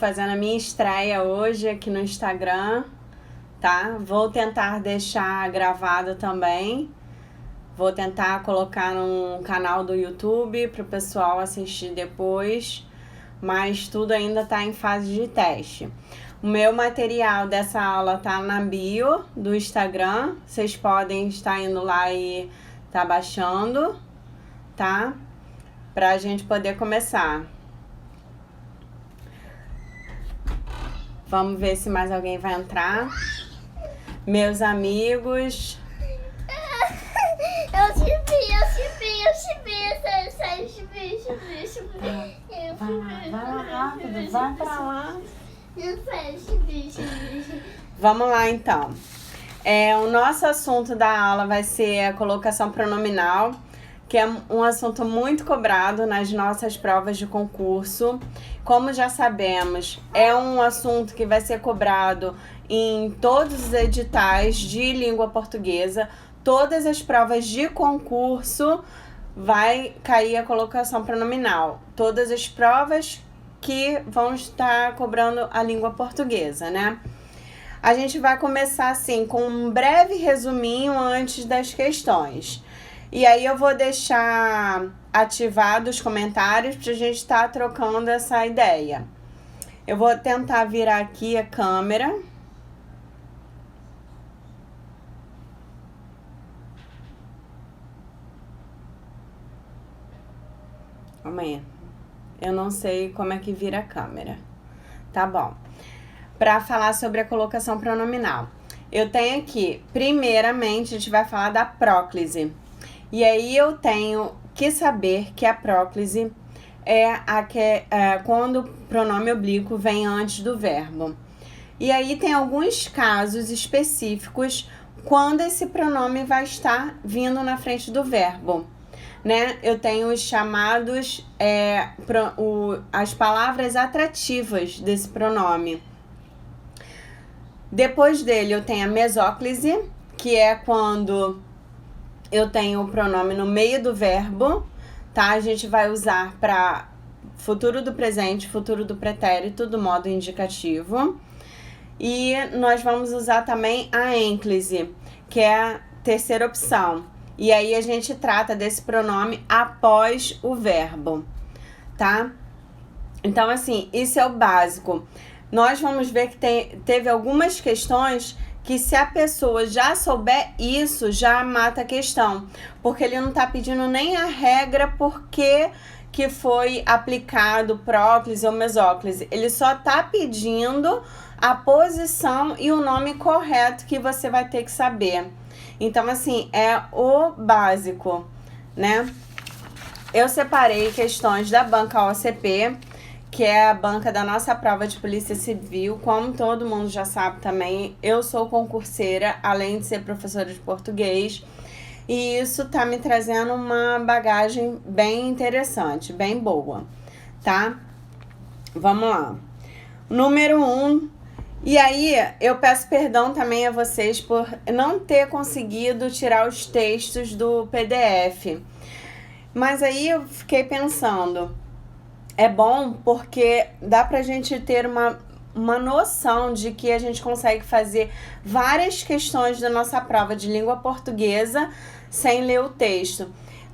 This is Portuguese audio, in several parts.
Fazendo a minha estreia hoje aqui no Instagram, tá? Vou tentar deixar gravado também. Vou tentar colocar num canal do YouTube para o pessoal assistir depois, mas tudo ainda está em fase de teste. O meu material dessa aula tá na bio do Instagram. Vocês podem estar indo lá e tá baixando, tá? Pra gente poder começar. Vamos ver se mais alguém vai entrar. Meus amigos. Eu te vi. Vai lá rápido, vai pra lá. Eu Vamos lá então. O nosso assunto da aula vai ser a colocação pronominal, que é um assunto muito cobrado nas nossas provas de concurso. Como já sabemos, é um assunto que vai ser cobrado em todos os editais de língua portuguesa. Todas as provas de concurso vai cair a colocação pronominal. Todas as provas que vão estar cobrando a língua portuguesa, né? A gente vai começar assim com um breve resuminho antes das questões. E aí eu vou deixar ativado os comentários para a gente estar trocando essa ideia. Eu vou tentar virar aqui a câmera. Calma aí. Eu não sei como é que vira a câmera. Tá bom. Para falar sobre a colocação pronominal. Eu tenho aqui, primeiramente, a gente vai falar da próclise. E aí eu tenho que saber que a próclise é quando o pronome oblíquo vem antes do verbo. E aí tem alguns casos específicos quando esse pronome vai estar vindo na frente do verbo, né? Eu tenho os chamados, as palavras atrativas desse pronome. Depois dele eu tenho a mesóclise, que é quando eu tenho o pronome no meio do verbo, tá? A gente vai usar para futuro do presente, futuro do pretérito, do modo indicativo. E nós vamos usar também a ênclise, que é a terceira opção. E aí a gente trata desse pronome após o verbo, tá? Então, assim, isso é o básico. Nós vamos ver que teve algumas questões que se a pessoa já souber isso, já mata a questão. Porque ele não está pedindo nem a regra porque que foi aplicado próclise ou mesóclise. Ele só está pedindo a posição e o nome correto que você vai ter que saber. Então, assim, é o básico, né? Eu separei questões da banca OCP, que é a banca da nossa prova de Polícia Civil. Como todo mundo já sabe também, eu sou concurseira, além de ser professora de português. E isso tá me trazendo uma bagagem bem interessante, bem boa, tá? Vamos lá. Número 1. E aí, eu peço perdão também a vocês por não ter conseguido tirar os textos do PDF. Mas aí eu fiquei pensando, é bom porque dá pra gente ter uma noção de que a gente consegue fazer várias questões da nossa prova de língua portuguesa sem ler o texto.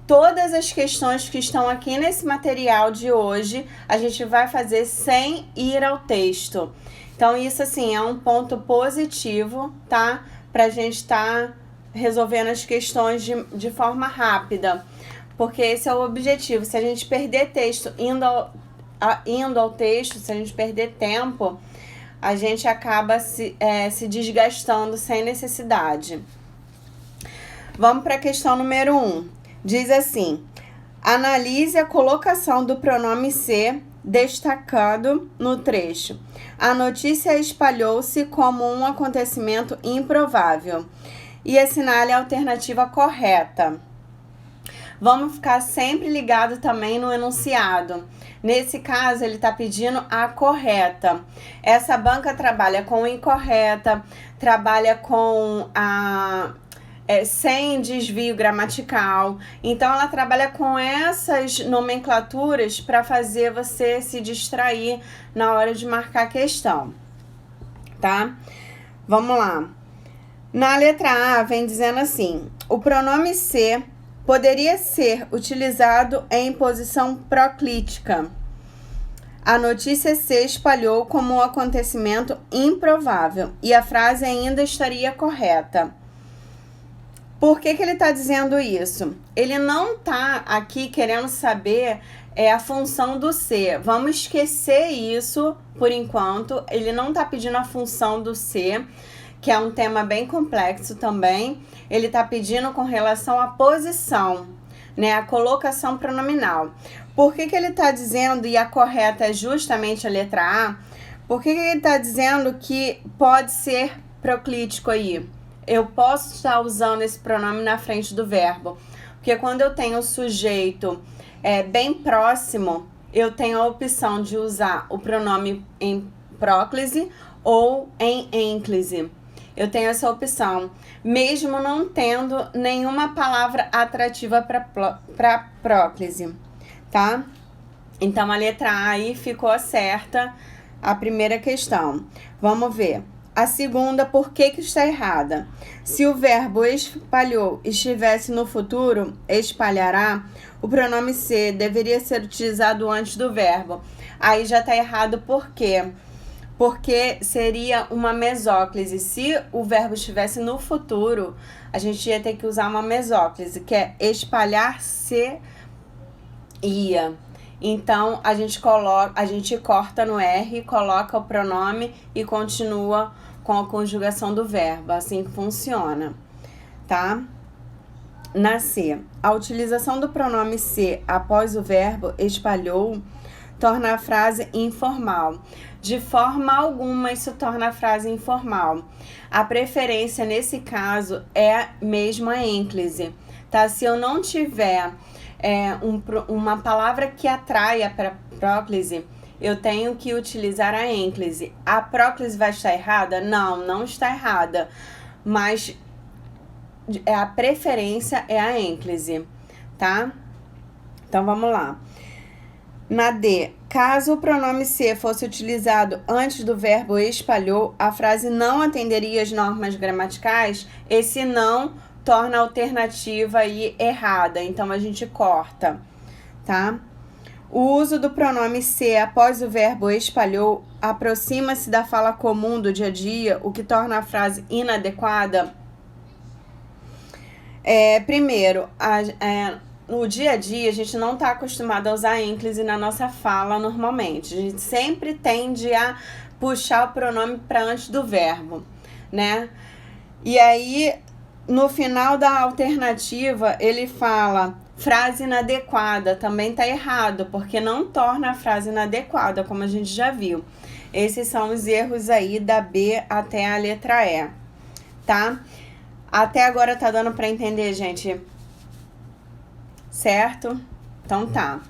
Todas as questões que estão aqui nesse material de hoje, a gente vai fazer sem ir ao texto. Então, isso, assim, é um ponto positivo, tá? Pra gente estar resolvendo as questões de forma rápida. Porque esse é o objetivo. Se a gente perder texto indo ao texto, se a gente perder tempo, a gente acaba se desgastando sem necessidade. Vamos para a questão número 1. Diz assim: analise a colocação do pronome ser destacado no trecho. A notícia espalhou-se como um acontecimento improvável e assinale a alternativa correta. Vamos ficar sempre ligado também no enunciado. Nesse caso, ele está pedindo a correta. Essa banca trabalha com incorreta, trabalha com sem desvio gramatical. Então ela trabalha com essas nomenclaturas para fazer você se distrair na hora de marcar a questão, tá? Vamos lá. Na letra A vem dizendo assim: o pronome ser poderia ser utilizado em posição proclítica. A notícia se espalhou como um acontecimento improvável e a frase ainda estaria correta. Por que ele está dizendo isso? Ele não está aqui querendo saber a função do ser. Vamos esquecer isso por enquanto. Ele não está pedindo a função do ser, que é um tema bem complexo também. Ele está pedindo com relação à posição, né? A colocação pronominal. Por que ele está dizendo, e a correta é justamente a letra A, por que ele está dizendo que pode ser proclítico aí? Eu posso estar usando esse pronome na frente do verbo. Porque quando eu tenho o sujeito bem próximo, eu tenho a opção de usar o pronome em próclise ou em ênclise. Eu tenho essa opção, mesmo não tendo nenhuma palavra atrativa para próclise, tá? Então, a letra A aí ficou certa, a primeira questão. Vamos ver. A segunda, por que está errada? Se o verbo espalhou estivesse no futuro, espalhará, o pronome ser deveria ser utilizado antes do verbo. Aí já está errado, por quê? Porque seria uma mesóclise. Se o verbo estivesse no futuro, a gente ia ter que usar uma mesóclise, que é espalhar-se ia. Então, a gente corta no R, coloca o pronome e continua com a conjugação do verbo. Assim que funciona, tá? Na C, a utilização do pronome ser após o verbo espalhou torna a frase informal. De forma alguma, isso torna a frase informal. A preferência, nesse caso, é mesmo a ênclise, tá? Se eu não tiver uma palavra que atraia para próclise, eu tenho que utilizar a ênclise. A próclise vai estar errada? Não, não está errada. Mas a preferência é a ênclise, tá? Então, vamos lá. Na D, caso o pronome ser fosse utilizado antes do verbo espalhou, a frase não atenderia às normas gramaticais. Esse não torna a alternativa aí errada, então a gente corta, tá? O uso do pronome ser após o verbo espalhou aproxima-se da fala comum do dia a dia, o que torna a frase inadequada. Primeiro, no dia a dia, a gente não está acostumado a usar ênclise na nossa fala normalmente. A gente sempre tende a puxar o pronome para antes do verbo, né? E aí, no final da alternativa, ele fala frase inadequada. Também está errado, porque não torna a frase inadequada, como a gente já viu. Esses são os erros aí da B até a letra E, tá? Até agora tá dando para entender, gente? Certo? Então tá.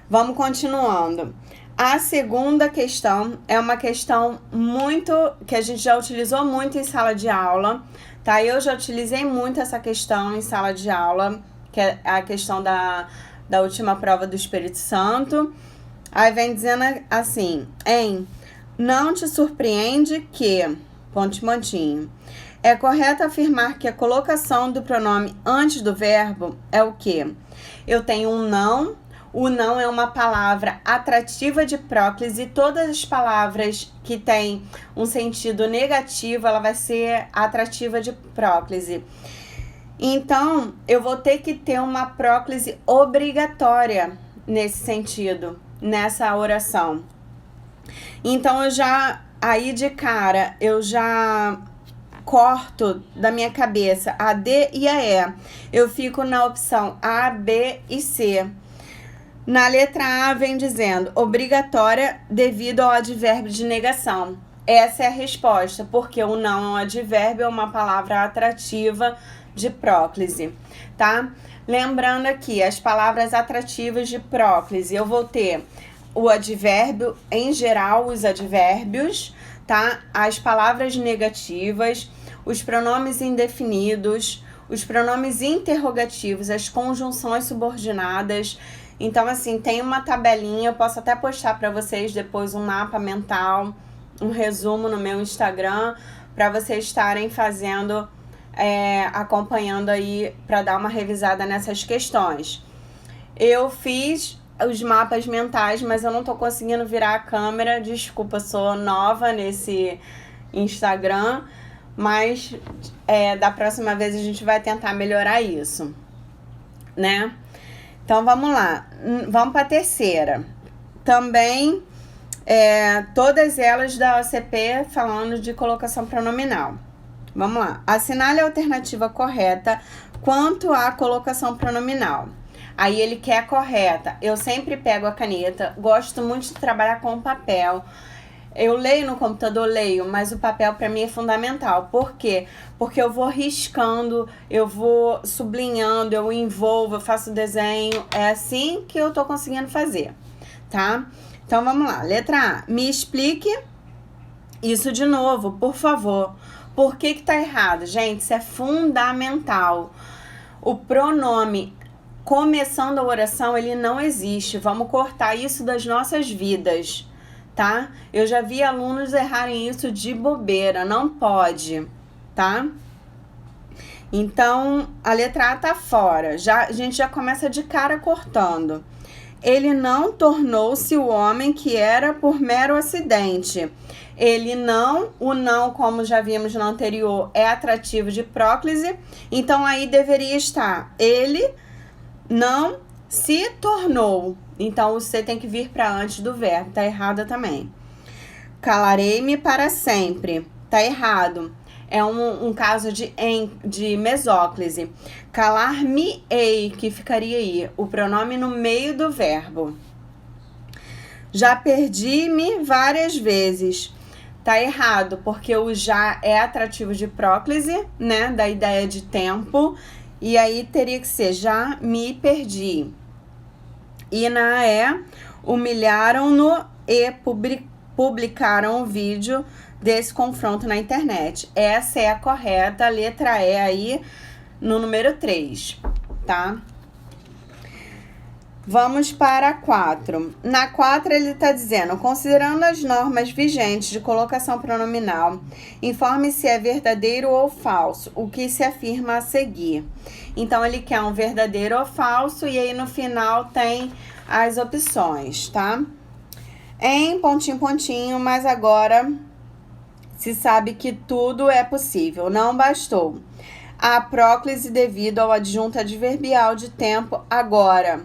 Vamos continuando. A segunda questão é uma questão que a gente já utilizou muito em sala de aula, tá? Eu já utilizei muito essa questão em sala de aula, que é a questão da última prova do Espírito Santo. Aí vem dizendo assim, não te surpreende que, pontinho. É correto afirmar que a colocação do pronome antes do verbo é o quê? Eu tenho um não. O não é uma palavra atrativa de próclise. Todas as palavras que têm um sentido negativo, ela vai ser atrativa de próclise. Então, eu vou ter que ter uma próclise obrigatória nesse sentido, nessa oração. Então, aí de cara, eu já corto da minha cabeça a D e a E. Eu fico na opção A, B e C. Na letra A vem dizendo obrigatória devido ao advérbio de negação. Essa é a resposta, porque o não é um advérbio, é uma palavra atrativa de próclise, tá? Lembrando aqui, as palavras atrativas de próclise, eu vou ter o advérbio, em geral, os advérbios, tá? As palavras negativas, os pronomes indefinidos, os pronomes interrogativos, as conjunções subordinadas. Então, assim, tem uma tabelinha, eu posso até postar para vocês depois um mapa mental, um resumo no meu Instagram, para vocês estarem fazendo, acompanhando aí, para dar uma revisada nessas questões. Eu fiz os mapas mentais, mas eu não tô conseguindo virar a câmera, desculpa, sou nova nesse Instagram, mas da próxima vez a gente vai tentar melhorar isso, né? Então vamos lá, vamos para a terceira. Também todas elas da OCP falando de colocação pronominal. Vamos lá. Assinale a alternativa correta quanto à colocação pronominal. Aí ele quer a correta. Eu sempre pego a caneta, gosto muito de trabalhar com papel. Eu leio no computador, leio, mas o papel para mim é fundamental. Por quê? Porque eu vou riscando, eu vou sublinhando, eu envolvo, eu faço desenho. É assim que eu tô conseguindo fazer, tá? Então vamos lá. Letra A. Me explique isso de novo, por favor. Por que tá errado? Gente, isso é fundamental. O pronome começando a oração, ele não existe. Vamos cortar isso das nossas vidas, tá? Eu já vi alunos errarem isso de bobeira, não pode, tá? Então, a letra A tá fora. A gente já começa de cara cortando. Ele não tornou-se o homem que era por mero acidente. Ele não, o não, como já vimos no anterior, é atrativo de próclise. Então, aí deveria estar ele não se tornou. Então, o C tem que vir para antes do verbo. Tá errado também. Calarei-me para sempre. Tá errado. É um caso de mesóclise. Calar-me-ei, que ficaria aí. O pronome no meio do verbo. Já perdi-me várias vezes. Tá errado, porque o já é atrativo de próclise, né? Da ideia de tempo. E aí teria que ser já me perdi. E na humilharam-no e publicaram o vídeo desse confronto na internet. Essa é a correta, a letra E aí no número 3, tá? Vamos para a 4. Na 4 ele está dizendo, considerando as normas vigentes de colocação pronominal, informe se é verdadeiro ou falso, o que se afirma a seguir. Então ele quer um verdadeiro ou falso e aí no final tem as opções, tá? Em pontinho, pontinho, mas agora se sabe que tudo é possível, não bastou. A próclise devido ao adjunto adverbial de tempo agora,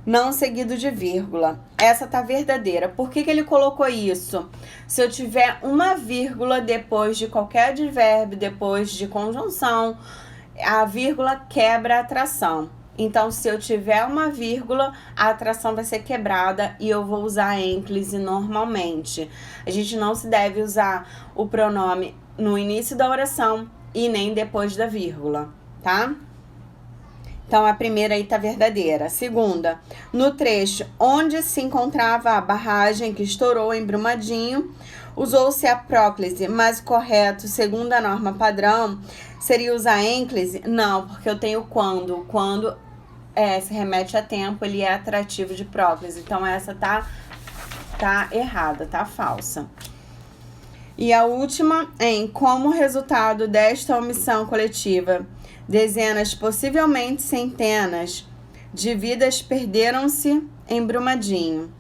não seguido de vírgula. Essa tá verdadeira. Por que ele colocou isso? Se eu tiver uma vírgula depois de qualquer advérbio, depois de conjunção, a vírgula quebra a atração. Então, se eu tiver uma vírgula, a atração vai ser quebrada e eu vou usar a ênclise normalmente. A gente não se deve usar o pronome no início da oração e nem depois da vírgula, tá? Então, a primeira aí tá verdadeira. A segunda, no trecho onde se encontrava a barragem que estourou em Brumadinho, usou-se a próclise, mas o correto, segundo a norma padrão, seria usar a ênclise? Não, porque eu tenho quando. Quando se remete a tempo, ele é atrativo de próclise. Então, essa tá errada, tá falsa. E a última, como resultado desta omissão coletiva, dezenas, possivelmente centenas, de vidas perderam-se em Brumadinho.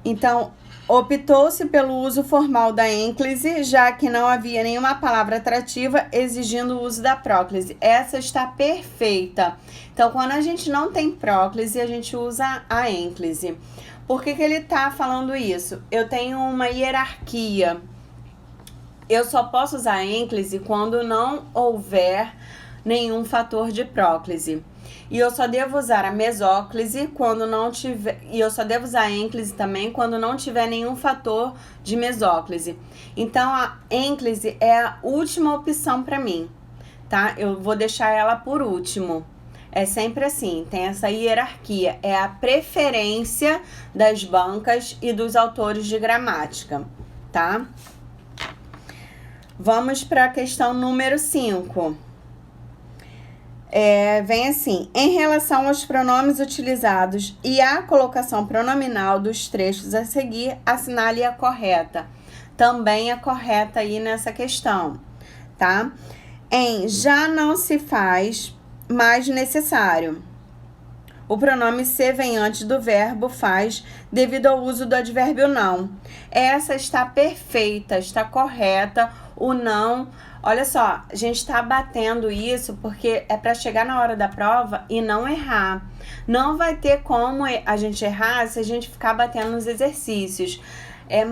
Então, optou-se pelo uso formal da ênclise, já que não havia nenhuma palavra atrativa exigindo o uso da próclise. Essa está perfeita. Então, quando a gente não tem próclise, a gente usa a ênclise. Por que ele está falando isso? Eu tenho uma hierarquia. Eu só posso usar a ênclise quando não houver nenhum fator de próclise. E eu só devo usar a mesóclise quando não tiver. E eu só devo usar a ênclise também quando não tiver nenhum fator de mesóclise. Então a ênclise é a última opção para mim, tá? Eu vou deixar ela por último. É sempre assim, tem essa hierarquia. É a preferência das bancas e dos autores de gramática, tá? Vamos para a questão número 5. Vem assim: em relação aos pronomes utilizados e à colocação pronominal dos trechos a seguir, assinale a correta. Também é correta aí nessa questão, tá? Já não se faz mais necessário. O pronome se vem antes do verbo faz devido ao uso do advérbio não. Essa está perfeita, está correta. O não, olha só, a gente está batendo isso porque é para chegar na hora da prova e não errar. Não vai ter como a gente errar se a gente ficar batendo nos exercícios.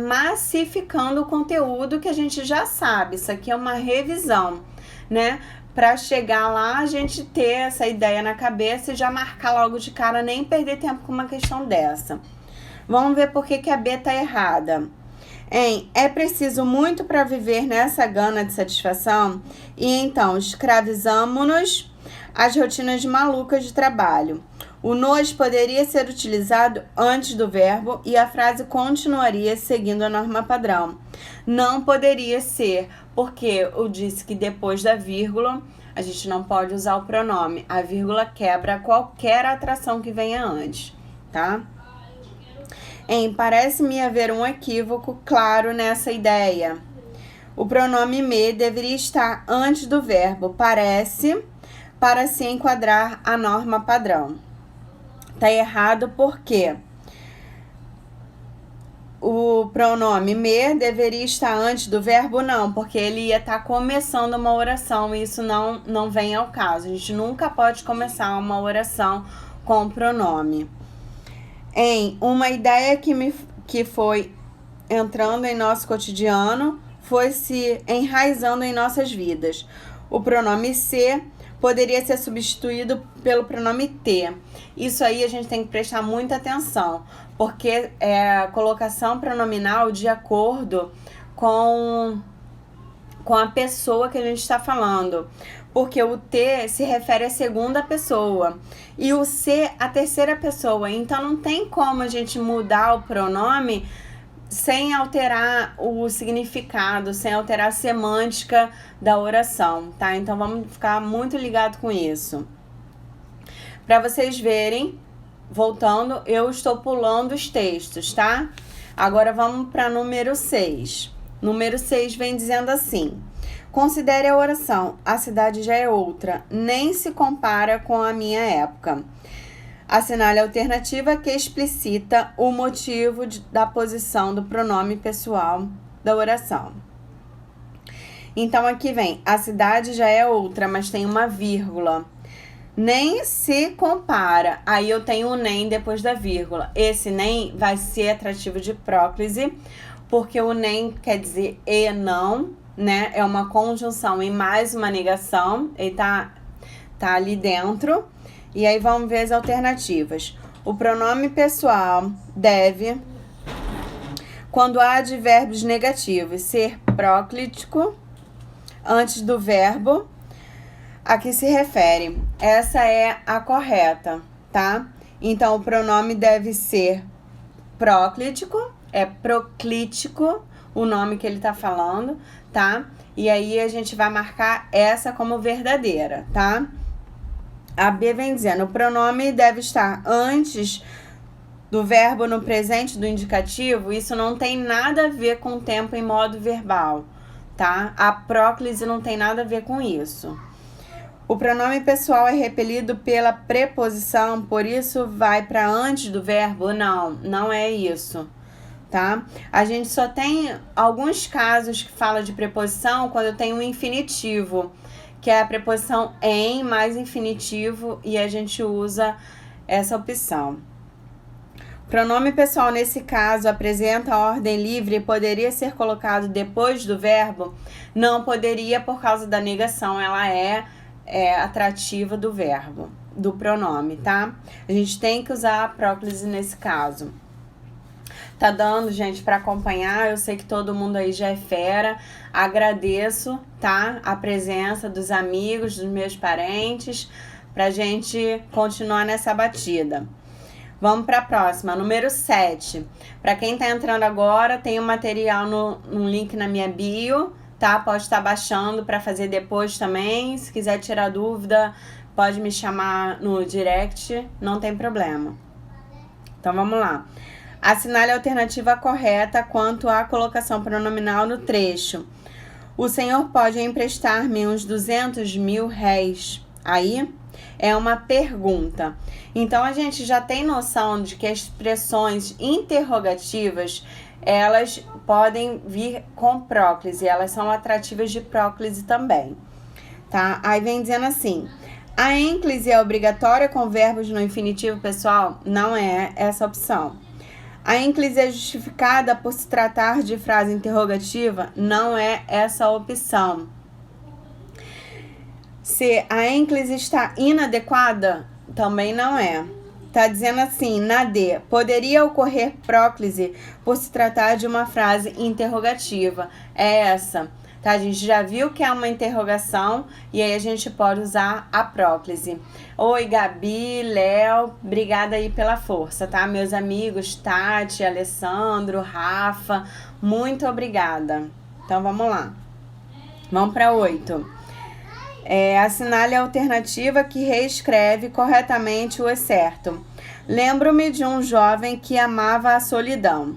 Massificando o conteúdo que a gente já sabe. Isso aqui é uma revisão, né? Para chegar lá, a gente ter essa ideia na cabeça e já marcar logo de cara, nem perder tempo com uma questão dessa. Vamos ver por que a B tá errada. É preciso muito para viver nessa gana de satisfação e então escravizamo-nos às rotinas malucas de trabalho. O nos poderia ser utilizado antes do verbo e a frase continuaria seguindo a norma padrão. Não poderia ser, porque eu disse que depois da vírgula a gente não pode usar o pronome. A vírgula quebra qualquer atração que venha antes, tá? Parece-me haver um equívoco claro nessa ideia. O pronome me deveria estar antes do verbo parece para se enquadrar a norma padrão. Tá errado porque o pronome me deveria estar antes do verbo não, porque ele ia estar começando uma oração e isso não vem ao caso. A gente nunca pode começar uma oração com o pronome. Uma ideia que foi entrando em nosso cotidiano, foi se enraizando em nossas vidas. O pronome se poderia ser substituído pelo pronome te. Isso aí a gente tem que prestar muita atenção, porque é a colocação pronominal de acordo com a pessoa que a gente está falando. Porque o te se refere à segunda pessoa e o se à terceira pessoa. Então não tem como a gente mudar o pronome sem alterar o significado, sem alterar a semântica da oração, tá? Então vamos ficar muito ligado com isso. Para vocês verem, voltando, eu estou pulando os textos, tá? Agora vamos para número 6. Número 6 vem dizendo assim: considere a oração, a cidade já é outra, nem se compara com a minha época. Assinale a alternativa que explicita o motivo da posição do pronome pessoal da oração. Então, aqui vem, a cidade já é outra, mas tem uma vírgula. Nem se compara. Aí eu tenho o nem depois da vírgula. Esse nem vai ser atrativo de próclise, porque o nem quer dizer e não, né? É uma conjunção e mais uma negação. Ele tá ali dentro. E aí vamos ver as alternativas. O pronome pessoal deve, quando há advérbios negativos, ser proclítico antes do verbo a que se refere. Essa é a correta, tá? Então, o pronome deve ser proclítico, é proclítico o nome que ele tá falando, tá? E aí a gente vai marcar essa como verdadeira, tá? A B vem dizendo, o pronome deve estar antes do verbo no presente do indicativo. Isso não tem nada a ver com tempo em modo verbal, tá? A próclise não tem nada a ver com isso. O pronome pessoal é repelido pela preposição, por isso vai para antes do verbo? Não é isso, tá? A gente só tem alguns casos que fala de preposição quando tem um infinitivo, que é a preposição em mais infinitivo, e a gente usa essa opção. Pronome pessoal, nesse caso, apresenta a ordem livre e poderia ser colocado depois do verbo? Não poderia, por causa da negação, ela é atrativa do verbo, do pronome, tá? A gente tem que usar a próclise nesse caso. Tá dando, gente, para acompanhar? Eu sei que todo mundo aí já é fera. Agradeço, tá? A presença dos amigos, dos meus parentes, pra gente continuar nessa batida. Vamos para a próxima, número 7. Para quem tá entrando agora, tem um material no link na minha bio, tá? Pode estar baixando para fazer depois também. Se quiser tirar dúvida, pode me chamar no direct, não tem problema. Então, vamos lá. Assinale a alternativa correta quanto à colocação pronominal no trecho. O senhor pode emprestar-me uns 200 mil réis. Aí é uma pergunta. Então, a gente já tem noção de que as expressões interrogativas, elas podem vir com próclise. Elas são atrativas de próclise também. Tá? Aí vem dizendo assim: a ênclise é obrigatória com verbos no infinitivo pessoal? Não é essa opção. A ênclise é justificada por se tratar de frase interrogativa? Não é essa opção. Se a ênclise está inadequada? Também não é. Tá dizendo assim, na D, poderia ocorrer próclise por se tratar de uma frase interrogativa. É essa. Tá? A gente já viu que é uma interrogação e aí a gente pode usar a próclise. Oi, Gabi, Léo, obrigada aí pela força, tá? Meus amigos, Tati, Alessandro, Rafa, muito obrigada. Então, vamos lá. Vamos para 8. Assinale a alternativa que reescreve corretamente o excerto. Lembro-me de um jovem que amava a solidão.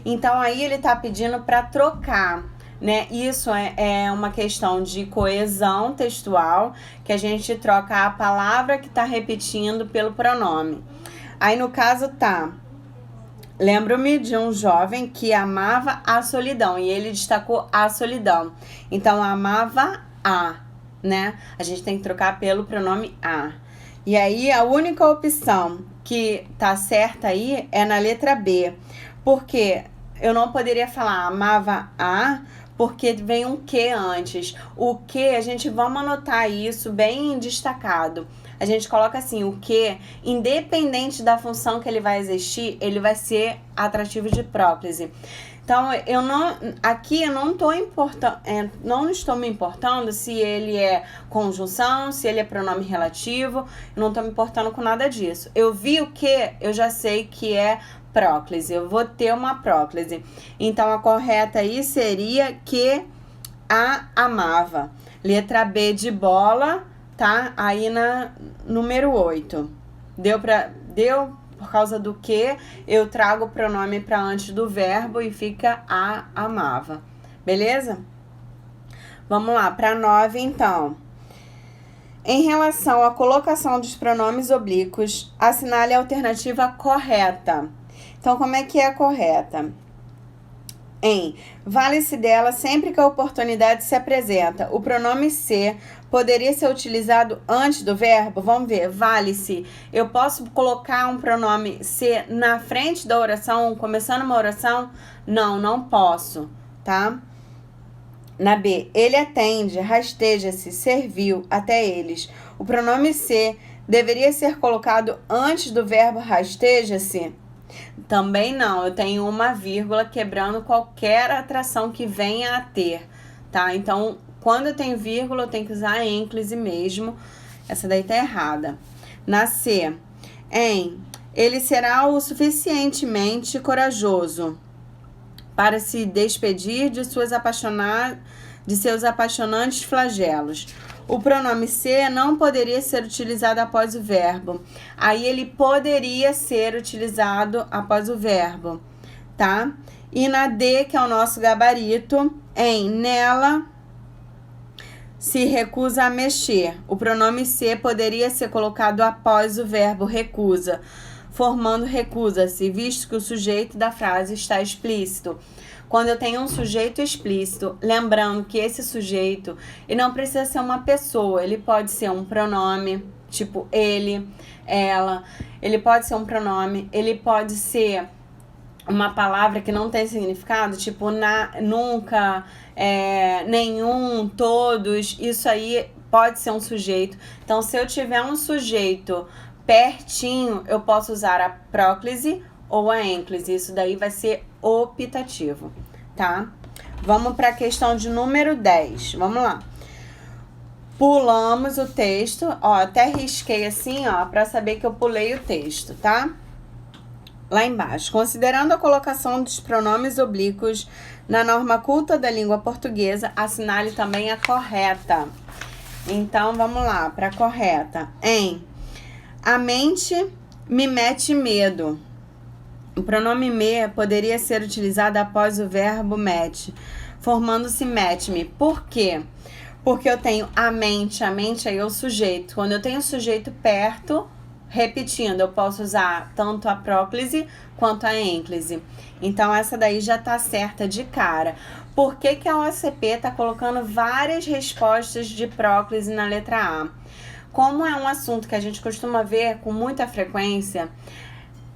Então, aí ele tá pedindo para trocar, né? Isso é uma questão de coesão textual, que a gente troca a palavra que está repetindo pelo pronome. Aí no caso tá: lembro-me de um jovem que amava a solidão, e ele destacou a solidão. Então amava a, né? A gente tem que trocar pelo pronome a. E aí a única opção que tá certa aí é na letra B, porque eu não poderia falar amava a, porque vem um que antes. O que, a gente, vamos anotar isso bem destacado. A gente coloca assim, o que, independente da função que ele vai existir, ele vai ser atrativo de próclise. Então, aqui eu não estou me importando se ele é conjunção, se ele é pronome relativo, eu não estou me importando com nada disso. Eu vi o que, eu já sei que é próclise, eu vou ter uma próclise. Então, a correta aí seria que a amava. Letra B de bola, tá? Aí na número 8. Deu por causa do que eu trago o pronome para antes do verbo e fica a amava. Beleza? Vamos lá, para 9 então. Em relação à colocação dos pronomes oblíquos, assinale a alternativa correta. Então, como é que é a correta? Vale-se dela sempre que a oportunidade se apresenta. O pronome se poderia ser utilizado antes do verbo? Vamos ver, vale-se. Eu posso colocar um pronome se na frente da oração, começando uma oração? Não, não posso, tá? Na B, ele atende, rasteja-se, serviu até eles. O pronome se deveria ser colocado antes do verbo rasteja-se? Também não, eu tenho uma vírgula quebrando qualquer atração que venha a ter, tá? Então, quando eu tenho vírgula, eu tenho que usar a ênclise mesmo. Essa daí tá errada. Na C, ele será o suficientemente corajoso para se despedir de seus apaixonantes flagelos. O pronome se não poderia ser utilizado após o verbo. Aí ele poderia ser utilizado após o verbo, tá? E na D, que é o nosso gabarito, nela se recusa a mexer. O pronome se poderia ser colocado após o verbo recusa, formando recusa-se, visto que o sujeito da frase está explícito. Quando eu tenho um sujeito explícito, lembrando que esse sujeito, ele não precisa ser uma pessoa, ele pode ser um pronome, tipo ele, ela, ele pode ser um pronome, ele pode ser uma palavra que não tem significado, tipo nunca, nenhum, todos, isso aí pode ser um sujeito. Então, se eu tiver um sujeito pertinho, eu posso usar a próclise ou a ênclise. Isso daí vai ser optativo, tá? Vamos para a questão de número 10. Vamos lá. Pulamos o texto. Ó, até risquei assim, ó, para saber que eu pulei o texto, tá? Lá embaixo. Considerando a colocação dos pronomes oblíquos na norma culta da língua portuguesa, assinale também a correta. Então, vamos lá, para correta. A mente me mete medo. O pronome me poderia ser utilizado após o verbo mete, formando-se mete-me. Por quê? Porque eu tenho a mente aí é o sujeito. Quando eu tenho o sujeito perto, repetindo, eu posso usar tanto a próclise quanto a ênclise. Então, essa daí já tá certa de cara. Por que que a OCP tá colocando várias respostas de próclise na letra A? Como é um assunto que a gente costuma ver com muita frequência,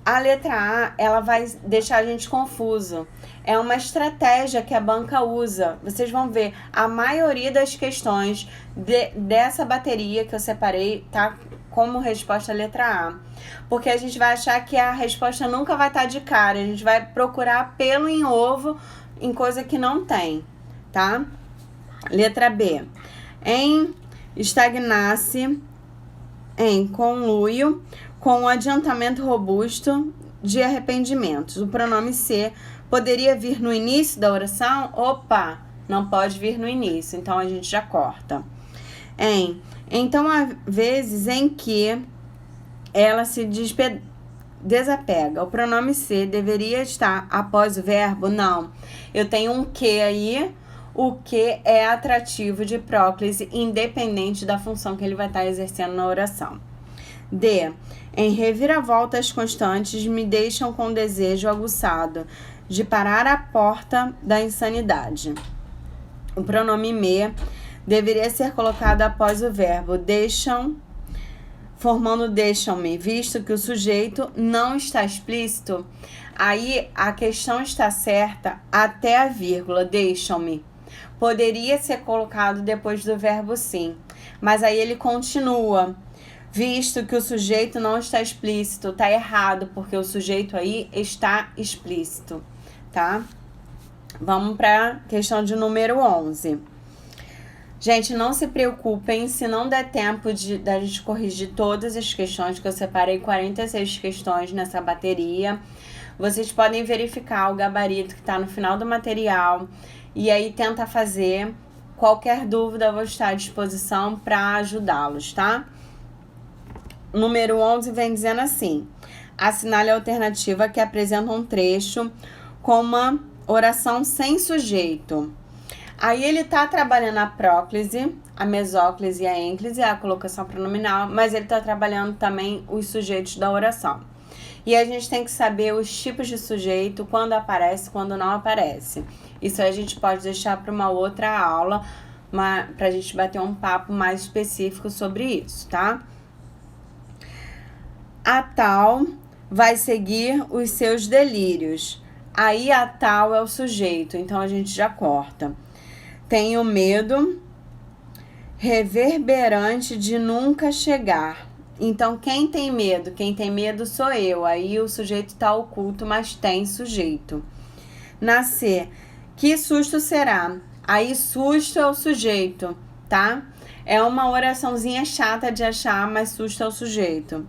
a letra A, ela vai deixar a gente confuso. É uma estratégia que a banca usa. Vocês vão ver, a maioria das questões dessa bateria que eu separei tá como resposta a letra A. Porque a gente vai achar que a resposta nunca vai estar de cara. A gente vai procurar pelo em ovo em coisa que não tem, tá? Letra B. Em estagnar-se, em conluio com um adiantamento robusto de arrependimentos. O pronome se poderia vir no início da oração? Opa, não pode vir no início, então a gente já corta. Então, há vezes em que ela se desapega. O pronome se deveria estar após o verbo? Não. Eu tenho um que aí. O que é atrativo de próclise, independente da função que ele vai estar exercendo na oração. D. Em reviravoltas constantes me deixam com desejo aguçado de parar à porta da insanidade. O pronome me deveria ser colocado após o verbo deixam, formando deixam-me, visto que o sujeito não está explícito. Aí a questão está certa até a vírgula, deixam-me. Poderia ser colocado depois do verbo sim, mas aí ele continua. Visto que o sujeito não está explícito, tá errado, porque o sujeito aí está explícito, tá? Vamos para a questão de número 11. Gente, não se preocupem se não der tempo da gente corrigir todas as questões, que eu separei 46 questões nessa bateria. Vocês podem verificar o gabarito que está no final do material e aí tenta fazer. Qualquer dúvida eu vou estar à disposição para ajudá-los, tá? Número 11 vem dizendo assim: assinale a alternativa que apresenta um trecho com uma oração sem sujeito. Aí ele tá trabalhando a próclise, a mesóclise e a ênclise, a colocação pronominal, mas ele tá trabalhando também os sujeitos da oração. E a gente tem que saber os tipos de sujeito, quando aparece, quando não aparece. Isso a gente pode deixar para uma outra aula, para a gente bater um papo mais específico sobre isso, tá? A tal vai seguir os seus delírios. Aí a tal é o sujeito, então a gente já corta. Tenho medo reverberante de nunca chegar. Então, quem tem medo? Quem tem medo sou eu. Aí o sujeito está oculto, mas tem sujeito. Nascer. Que susto será? Aí susto é o sujeito, tá? É uma oraçãozinha chata de achar, mas susto é o sujeito.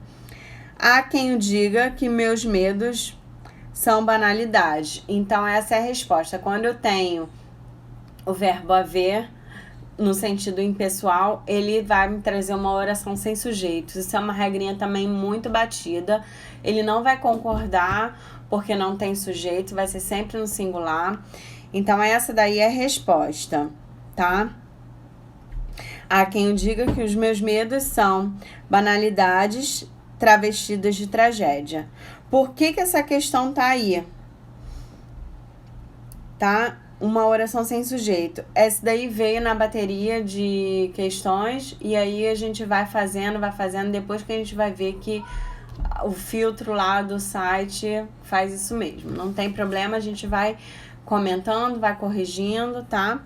Há quem o diga que meus medos são banalidade. Então, essa é a resposta. Quando eu tenho o verbo haver, no sentido impessoal, ele vai me trazer uma oração sem sujeitos. Isso é uma regrinha também muito batida. Ele não vai concordar porque não tem sujeito, vai ser sempre no singular. Então, essa daí é a resposta, tá? Há quem diga que os meus medos são banalidades travestidas de tragédia. Por que essa questão tá aí? Tá? Uma oração sem sujeito. Essa daí veio na bateria de questões e aí a gente vai fazendo, depois que a gente vai ver que o filtro lá do site faz isso mesmo. Não tem problema, a gente vai comentando, vai corrigindo, tá?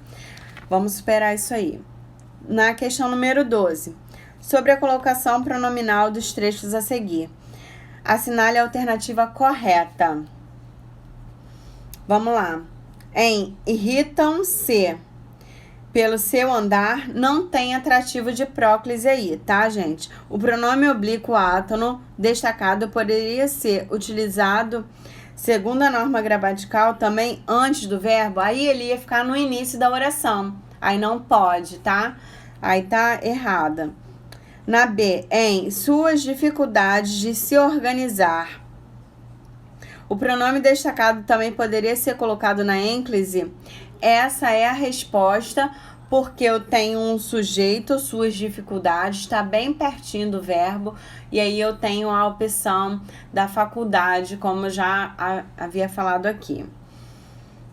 Vamos superar isso aí. Na questão número 12, sobre a colocação pronominal dos trechos a seguir. Assinale a alternativa correta. Vamos lá. Irritam-se pelo seu andar, não tem atrativo de próclise aí, tá, gente? O pronome oblíquo átono destacado poderia ser utilizado, segundo a norma gramatical, também antes do verbo. Aí ele ia ficar no início da oração. Aí não pode, tá? Aí tá errada. Na B, em suas dificuldades de se organizar. O pronome destacado também poderia ser colocado na ênclise. Essa é a resposta, porque eu tenho um sujeito, suas dificuldades, está bem pertinho do verbo, e aí eu tenho a opção da faculdade, como eu já havia falado aqui.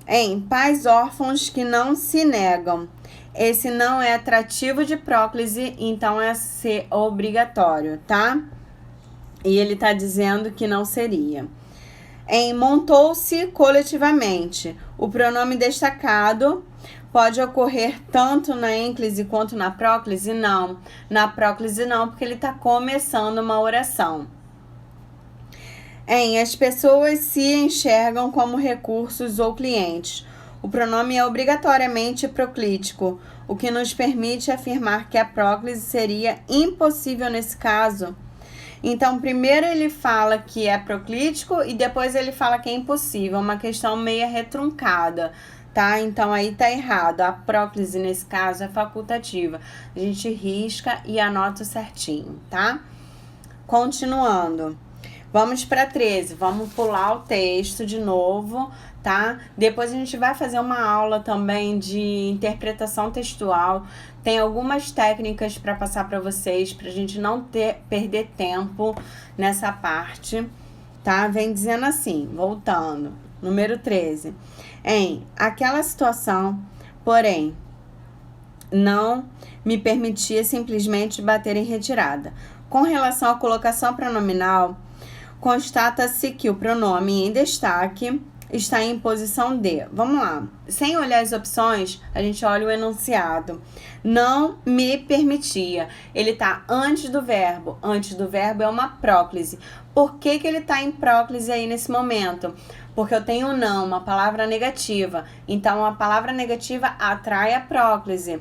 Em pais órfãos que não se negam. Esse não é atrativo de próclise, então é ser obrigatório, tá? E ele tá dizendo que não seria. Em montou-se coletivamente. O pronome destacado pode ocorrer tanto na ênclise quanto na próclise? Não. Na próclise não, porque ele está começando uma oração. Em as pessoas se enxergam como recursos ou clientes. O pronome é obrigatoriamente proclítico, o que nos permite afirmar que a próclise seria impossível nesse caso. Então, primeiro ele fala que é proclítico e depois ele fala que é impossível, uma questão meio retruncada, tá? Então, aí tá errado. A próclise, nesse caso, é facultativa. A gente risca e anota certinho, tá? Continuando. Vamos para 13. Vamos pular o texto de novo, tá? Depois a gente vai fazer uma aula também de interpretação textual. Tem algumas técnicas para passar para vocês, para a gente não perder tempo nessa parte, tá? Vem dizendo assim, voltando. Número 13. Em aquela situação, porém, não me permitia simplesmente bater em retirada. Com relação à colocação pronominal, constata-se que o pronome em destaque está em posição D. Vamos lá. Sem olhar as opções, a gente olha o enunciado. Não me permitia. Ele está antes do verbo. Antes do verbo é uma próclise. Por que ele está em próclise aí nesse momento? Porque eu tenho não, uma palavra negativa. Então, a palavra negativa atrai a próclise.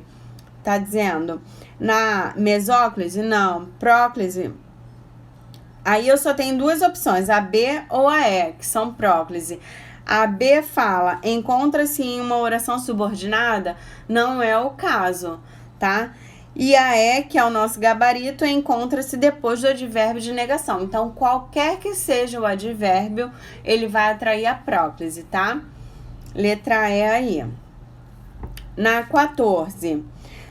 Tá dizendo? Na mesóclise, não. Próclise. Aí eu só tenho duas opções, a B ou a E, que são próclise. A B fala, encontra-se em uma oração subordinada? Não é o caso, tá? E a E, que é o nosso gabarito, encontra-se depois do advérbio de negação. Então, qualquer que seja o advérbio, ele vai atrair a próclise, tá? Letra E aí. Na 14.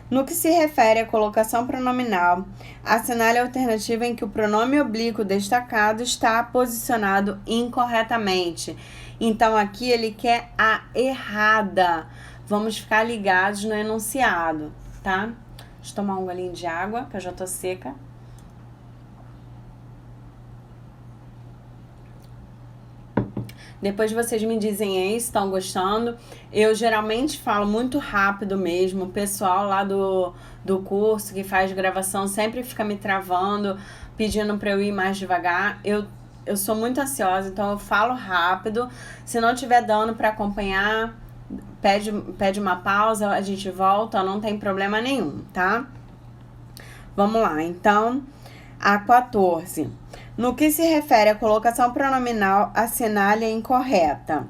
No que se refere à colocação pronominal, assinale a alternativa em que o pronome oblíquo destacado está posicionado incorretamente. Então, aqui ele quer a errada. Vamos ficar ligados no enunciado, tá? Deixa eu tomar um golinho de água, que eu já tô seca. Depois vocês me dizem aí se estão gostando. Eu geralmente falo muito rápido mesmo. O pessoal lá do curso que faz gravação sempre fica me travando, pedindo para eu ir mais devagar. Eu sou muito ansiosa, então eu falo rápido. Se não tiver dando para acompanhar, pede uma pausa, a gente volta, não tem problema nenhum, tá? Vamos lá, então, a 14. No que se refere à colocação pronominal, assinale a incorreta.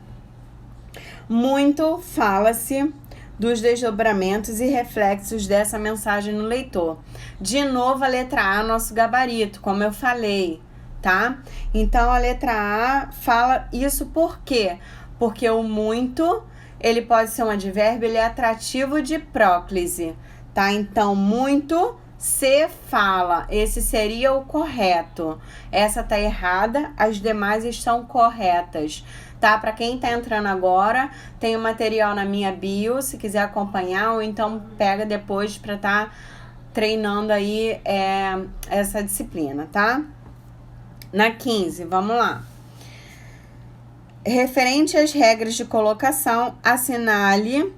Muito fala-se dos desdobramentos e reflexos dessa mensagem no leitor. De novo, a letra A, nosso gabarito, como eu falei, tá? Então, a letra A fala isso por quê? Porque o muito, ele pode ser um advérbio, ele é atrativo de próclise, tá? Então, muito se fala, esse seria o correto. Essa tá errada, as demais estão corretas, tá? Para quem tá entrando agora, tem o material na minha bio, se quiser acompanhar, ou então pega depois para tá treinando aí essa disciplina, tá? Na 15, vamos lá. Referente às regras de colocação, assinale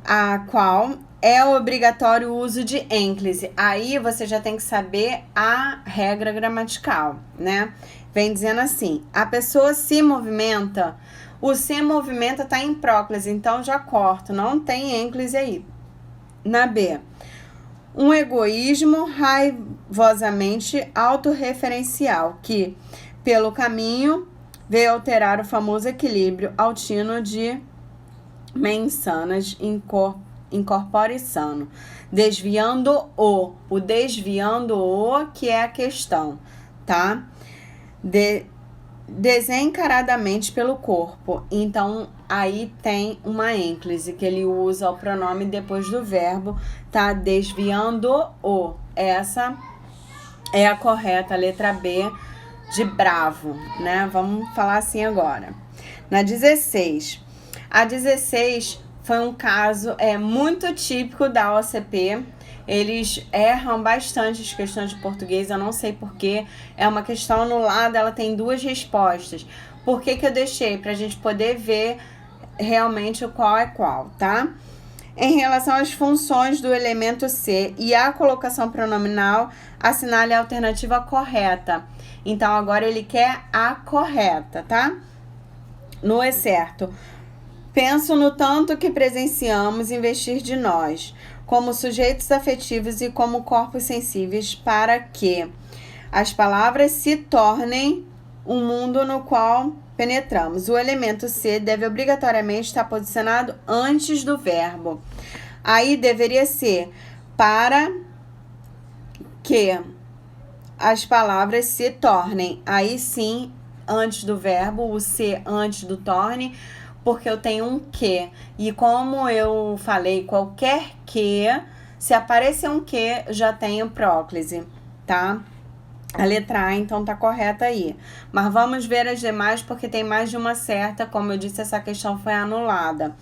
a qual é obrigatório o uso de ênclise. Aí você já tem que saber a regra gramatical, né? Vem dizendo assim, a pessoa se movimenta, o se movimenta tá em próclise, então já corto, não tem ênclise aí. Na B, um egoísmo raivosamente autorreferencial, que, pelo caminho, veio alterar o famoso equilíbrio altino de mensanas incorpore sano. Desviando-o. O desviando-o que é a questão, tá? Desencaradamente pelo corpo. Então, aí tem uma ênclise, que ele usa o pronome depois do verbo, tá? Desviando-o. Essa é a correta, a letra B de bravo, né? Vamos falar assim agora. Na 16. A 16 foi um caso muito típico da OCP. Eles erram bastante as questões de português, eu não sei porquê. É uma questão anulada, ela tem duas respostas. Por que eu deixei? Pra gente poder ver realmente o qual é qual, tá? Em relação às funções do elemento C e a colocação pronominal, assinale a alternativa correta. Então, agora ele quer a correta, tá? No é certo. Penso no tanto que presenciamos investir de nós, como sujeitos afetivos e como corpos sensíveis, para que as palavras se tornem um mundo no qual penetramos. O elemento C deve obrigatoriamente estar posicionado antes do verbo. Aí deveria ser para que as palavras se tornem. Aí sim, antes do verbo, o C antes do torne, porque eu tenho um que. E como eu falei, qualquer que, se aparecer um que, já tenho próclise, tá? A letra A, então, tá correta aí. Mas vamos ver as demais, porque tem mais de uma certa. Como eu disse, essa questão foi anulada.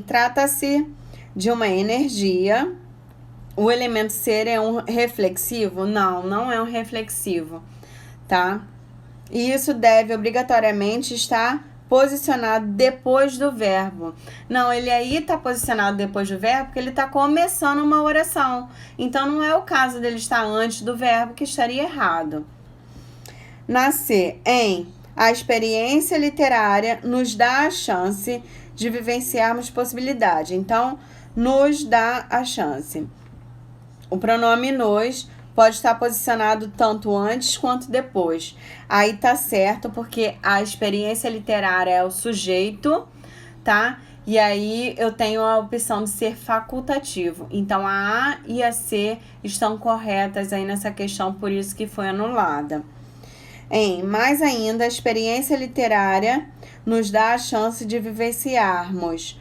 Trata-se de uma energia. O elemento ser é um reflexivo? Não, não é um reflexivo, tá? E isso deve obrigatoriamente estar posicionado depois do verbo. Não, ele aí tá posicionado depois do verbo porque ele tá começando uma oração. Então, não é o caso dele estar antes do verbo, que estaria errado. Nascer a experiência literária nos dá a chance de vivenciarmos possibilidade. Então, nos dá a chance. O pronome nos pode estar posicionado tanto antes quanto depois. Aí tá certo, porque a experiência literária é o sujeito, tá? E aí eu tenho a opção de ser facultativo. Então a A e a C estão corretas aí nessa questão, por isso que foi anulada. Mais ainda, a experiência literária nos dá a chance de vivenciarmos.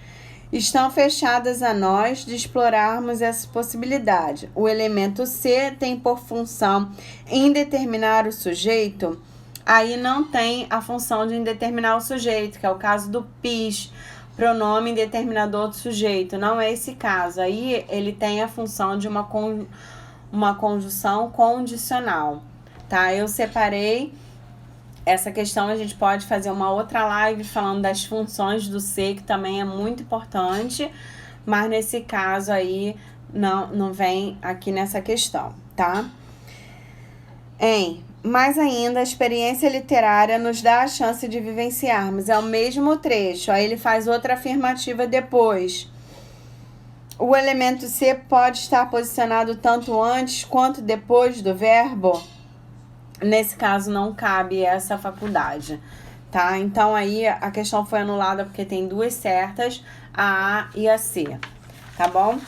Estão fechadas a nós de explorarmos essa possibilidade. O elemento C tem por função indeterminar o sujeito. Aí não tem a função de indeterminar o sujeito, que é o caso do PIS, pronome indeterminador do sujeito. Não é esse caso. Aí ele tem a função de uma conjunção condicional, tá? Eu separei essa questão, a gente pode fazer uma outra live falando das funções do C, que também é muito importante, mas nesse caso aí não vem aqui nessa questão, tá? Mais ainda, a experiência literária nos dá a chance de vivenciarmos. É o mesmo trecho, aí ele faz outra afirmativa depois. O elemento C pode estar posicionado tanto antes quanto depois do verbo. Nesse caso, não cabe essa faculdade, tá? Então, aí, a questão foi anulada porque tem duas certas, a A e a C, tá bom?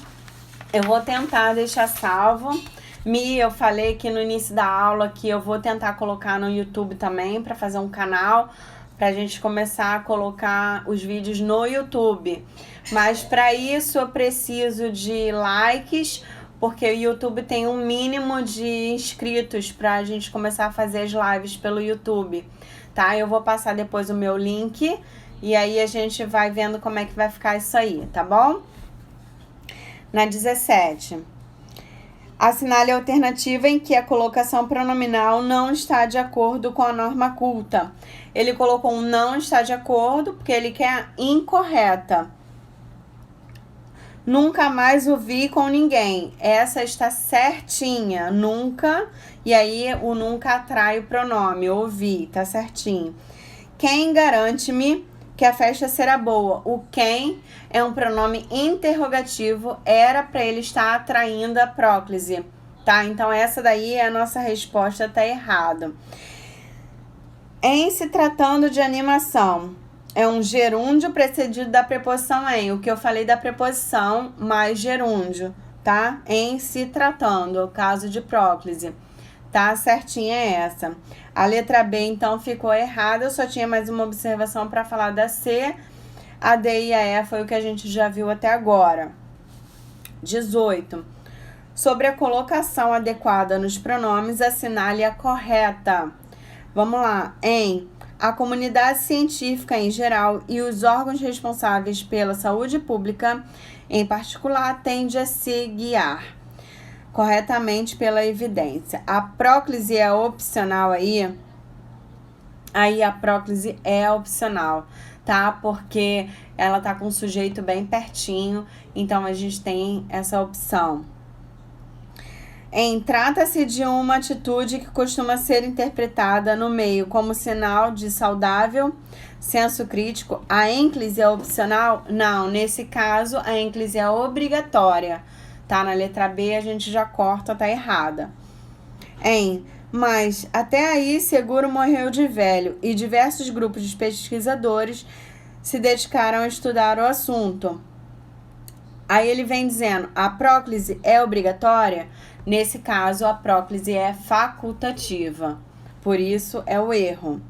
Eu vou tentar deixar salvo. Eu falei que no início da aula que eu vou tentar colocar no YouTube também, para fazer um canal, pra gente começar a colocar os vídeos no YouTube. Mas, para isso, eu preciso de likes, porque o YouTube tem um mínimo de inscritos pra gente começar a fazer as lives pelo YouTube, tá? Eu vou passar depois o meu link e aí a gente vai vendo como é que vai ficar isso aí, tá bom? Na 17. Assinale a alternativa em que a colocação pronominal não está de acordo com a norma culta. Ele colocou um não está de acordo porque ele quer incorreta. Nunca mais o vi com ninguém. Essa está certinha. Nunca. E aí o nunca atrai o pronome. Ouvi, tá certinho. Quem garante-me que a festa será boa? O quem é um pronome interrogativo. Era para ele estar atraindo a próclise, tá? Então essa daí é a nossa resposta, tá errado. Em se tratando de animação, é um gerúndio precedido da preposição em. O que eu falei da preposição mais gerúndio, tá? Em se tratando, o caso de próclise. Tá? Certinha é essa. A letra B, então, ficou errada. Eu só tinha mais uma observação para falar da C. A D e a E foi o que a gente já viu até agora. 18. Sobre a colocação adequada nos pronomes, assinale a correta. Vamos lá. Em: a comunidade científica em geral e os órgãos responsáveis pela saúde pública, em particular, tende a se guiar corretamente pela evidência. A próclise é opcional aí? Aí a próclise é opcional, tá? Porque ela tá com o sujeito bem pertinho, então a gente tem essa opção. Trata-se de uma atitude que costuma ser interpretada no meio como sinal de saudável senso crítico. A ênclise é opcional? Não, nesse caso a ênclise é obrigatória, tá? Na letra B a gente já corta, tá errada. Mas até aí Seguro morreu de velho e diversos grupos de pesquisadores se dedicaram a estudar o assunto. Aí ele vem dizendo, a próclise é obrigatória? Nesse caso, a próclise é facultativa. Por isso, é o erro.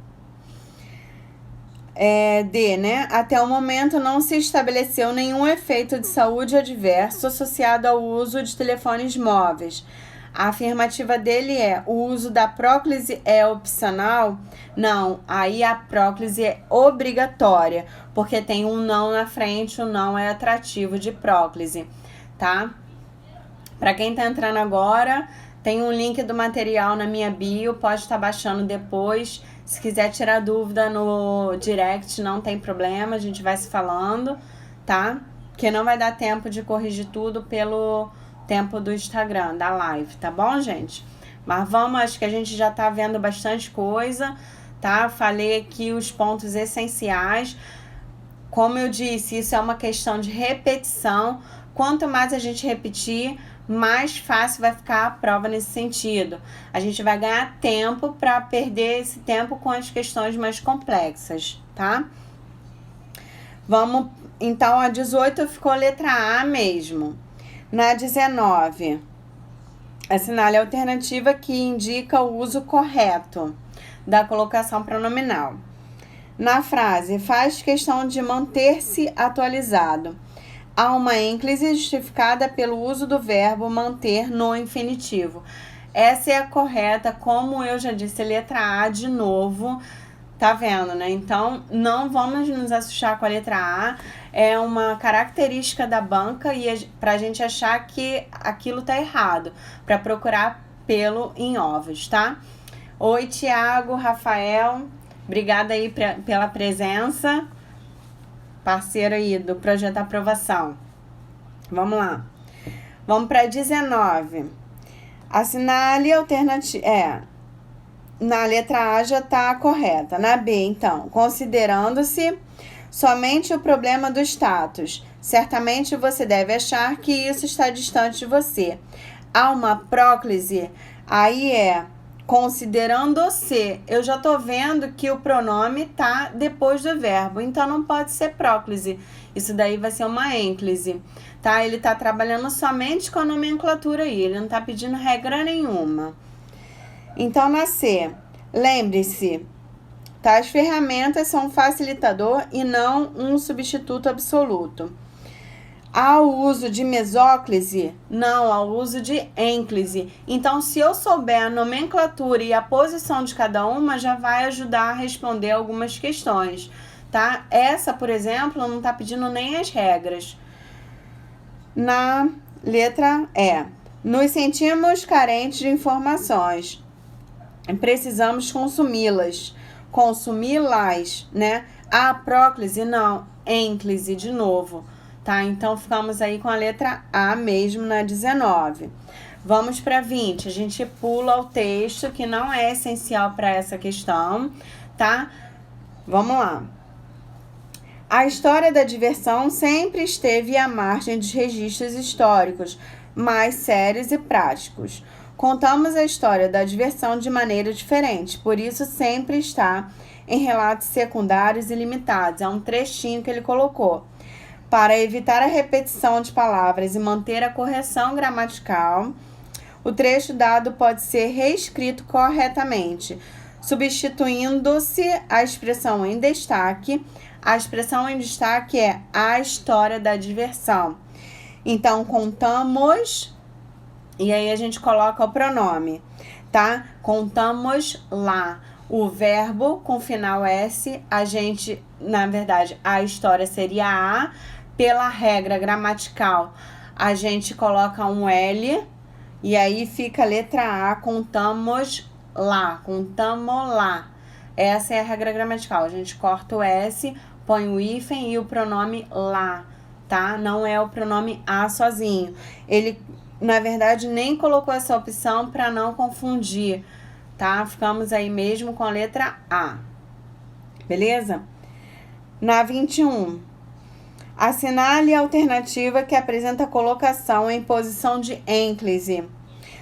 D, né? Até o momento não se estabeleceu nenhum efeito de saúde adverso associado ao uso de telefones móveis. A afirmativa dele é, o uso da próclise é opcional? Não, aí a próclise é obrigatória, porque tem um não na frente, o não é atrativo de próclise, tá? Para quem tá entrando agora, tem um link do material na minha bio, pode estar baixando depois. Se quiser tirar dúvida no direct, não tem problema, a gente vai se falando, tá? Porque não vai dar tempo de corrigir tudo pelo tempo do Instagram, da live, tá bom, gente? Mas vamos, acho que a gente já tá vendo bastante coisa, tá? Falei aqui os pontos essenciais. Como eu disse, isso é uma questão de repetição. Quanto mais a gente repetir, mais fácil vai ficar a prova nesse sentido. A gente vai ganhar tempo para perder esse tempo com as questões mais complexas, tá? Vamos, então, a 18 ficou letra A mesmo. Na 19, assinale a alternativa que indica o uso correto da colocação pronominal. Na frase, faz questão de manter-se atualizado. Há uma ênclise justificada pelo uso do verbo manter no infinitivo. Essa é a correta, como eu já disse, letra A de novo, tá vendo, né? Então, não vamos nos assustar com a letra A, é uma característica da banca e pra gente achar que aquilo tá errado, pra procurar pelo em ovos, tá? Oi, Tiago, Rafael, obrigada aí pela presença. Parceiro aí do projeto Aprovação. Vamos lá. Vamos para 19. Assinale a alternativa. Na letra A já está correta. Na B, então, considerando-se somente o problema do status, certamente você deve achar que isso está distante de você. Há uma próclise, aí considerando-se, eu já tô vendo que o pronome tá depois do verbo, então não pode ser próclise. Isso daí vai ser uma ênclise, tá? Ele tá trabalhando somente com a nomenclatura aí, ele não tá pedindo regra nenhuma. Então, na C, lembre-se, tais ferramentas são um facilitador e não um substituto absoluto. Ao uso de mesóclise? Não, ao uso de ênclise. Então, se eu souber a nomenclatura e a posição de cada uma, já vai ajudar a responder algumas questões, tá? Essa, por exemplo, não tá pedindo nem as regras. Na letra E, nos sentimos carentes de informações. Precisamos consumi-las, né? A próclise, não, ênclise, de novo. Tá, então ficamos aí com a letra A mesmo na 19. Vamos para 20. A gente pula o texto que não é essencial para essa questão, tá? Vamos lá. A história da diversão sempre esteve à margem dos registros históricos mais sérios e práticos. Contamos a história da diversão de maneira diferente, por isso sempre está em relatos secundários e limitados. É um trechinho que ele colocou. Para evitar a repetição de palavras e manter a correção gramatical, o trecho dado pode ser reescrito corretamente, substituindo-se a expressão em destaque. A expressão em destaque é a história da diversão. Então, contamos, e aí a gente coloca o pronome, tá? Contamos lá. O verbo com final S, a gente, na verdade, a história seria a. Pela regra gramatical, a gente coloca um L, e aí fica a letra A, contamos lá. Essa é a regra gramatical. A gente corta o S, põe o hífen e o pronome lá, tá? Não é o pronome a sozinho. Ele, na verdade, nem colocou essa opção para não confundir, tá? Ficamos aí mesmo com a letra A. Beleza? Na 21, assinale a alternativa que apresenta a colocação em posição de ênclise,